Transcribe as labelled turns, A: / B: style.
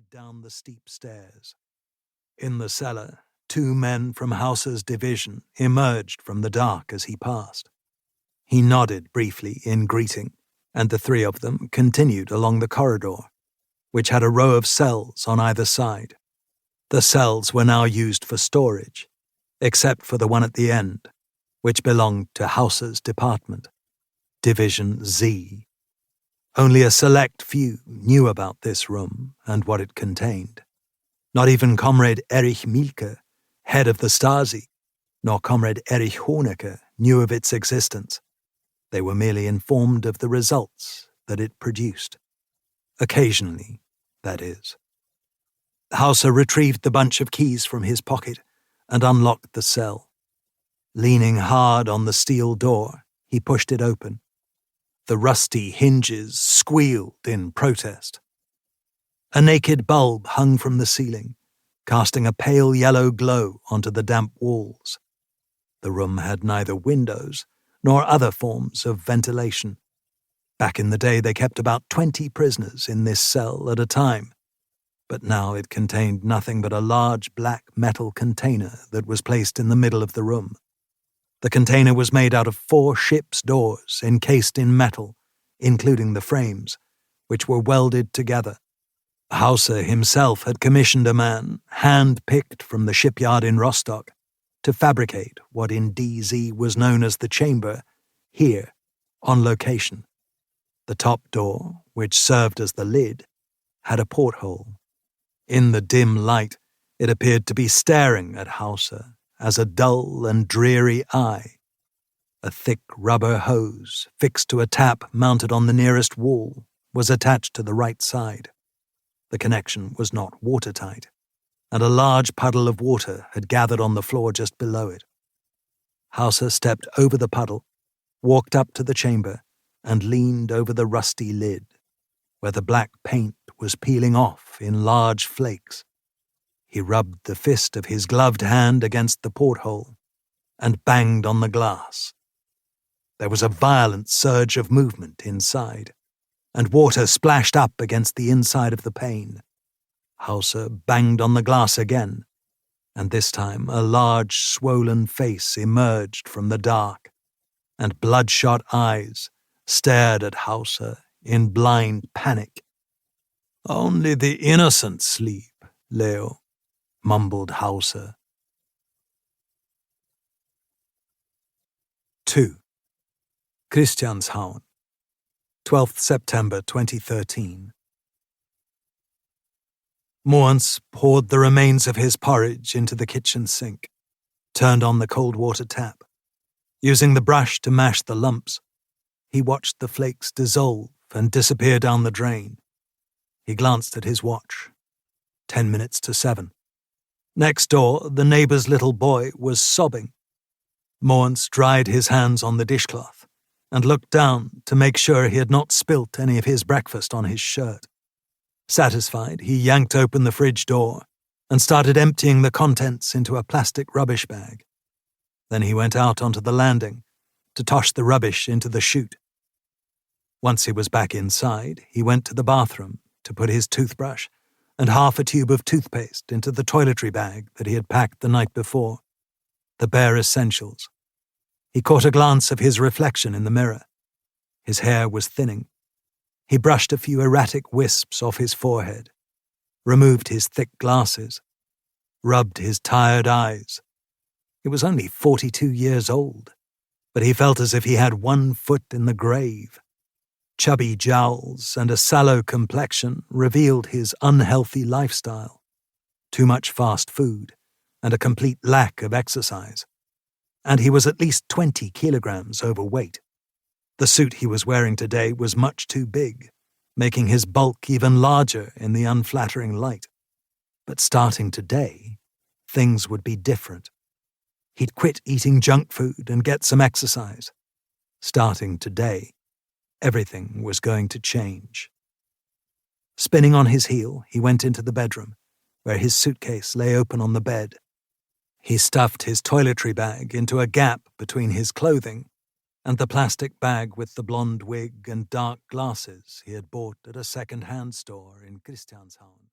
A: hurried down the steep stairs. In the cellar, 2 men from Hauser's division emerged from the dark as he passed. He nodded briefly in greeting, and the 3 of them continued along the corridor, which had a row of cells on either side. The cells were now used for storage, except for the one at the end, which belonged to Hauser's department, Division Z. Only a select few knew about this room and what it contained. Not even Comrade Erich Mielke, head of the Stasi, nor Comrade Erich Honecker knew of its existence. They were merely informed of the results that it produced. Occasionally, that is. Hauser retrieved the bunch of keys from his pocket and unlocked the cell. Leaning hard on the steel door, he pushed it open. The rusty hinges squealed in protest. A naked bulb hung from the ceiling, casting a pale yellow glow onto the damp walls. The room had neither windows nor other forms of ventilation. Back in the day, they kept about 20 prisoners in this cell at a time, but now it contained nothing but a large black metal container that was placed in the middle of the room. The container was made out of 4 ship's doors encased in metal, including the frames, which were welded together. Hauser himself had commissioned a man, hand-picked from the shipyard in Rostock, to fabricate what in DZ was known as the chamber, here, on location. The top door, which served as the lid, had a porthole. In the dim light, it appeared to be staring at Hauser as a dull and dreary eye. A thick rubber hose, fixed to a tap mounted on the nearest wall, was attached to the right side. The connection was not watertight, and a large puddle of water had gathered on the floor just below it. Hauser stepped over the puddle, walked up to the chamber, and leaned over the rusty lid, where the black paint was peeling off in large flakes. He rubbed the fist of his gloved hand against the porthole and banged on the glass. There was a violent surge of movement inside, and water splashed up against the inside of the pane. Hauser banged on the glass again, and this time a large, swollen face emerged from the dark, and bloodshot eyes stared at Hauser in blind panic. "Only the innocent sleep, Leo," mumbled Hauser. 2. Christianshavn, 12th September 2013. Mogens poured the remains of his porridge into the kitchen sink, turned on the cold water tap. Using the brush to mash the lumps, he watched the flakes dissolve and disappear down the drain. He glanced at his watch. 10 minutes to 7. Next door, the neighbor's little boy was sobbing. Mogens dried his hands on the dishcloth and looked down to make sure he had not spilt any of his breakfast on his shirt. Satisfied, he yanked open the fridge door and started emptying the contents into a plastic rubbish bag. Then he went out onto the landing to toss the rubbish into the chute. Once he was back inside, he went to the bathroom to put his toothbrush and half a tube of toothpaste into the toiletry bag that he had packed the night before. The bare essentials. He caught a glance of his reflection in the mirror. His hair was thinning. He brushed a few erratic wisps off his forehead, removed his thick glasses, rubbed his tired eyes. He was only 42 years old, but he felt as if he had 1 foot in the grave. Chubby jowls and a sallow complexion revealed his unhealthy lifestyle. Too much fast food and a complete lack of exercise. And he was at least 20 kilograms overweight. The suit he was wearing today was much too big, making his bulk even larger in the unflattering light. But starting today, things would be different. He'd quit eating junk food and get some exercise. Starting today, everything was going to change. Spinning on his heel, he went into the bedroom, where his suitcase lay open on the bed. He stuffed his toiletry bag into a gap between his clothing and the plastic bag with the blonde wig and dark glasses he had bought at a second-hand store in Christianshavn.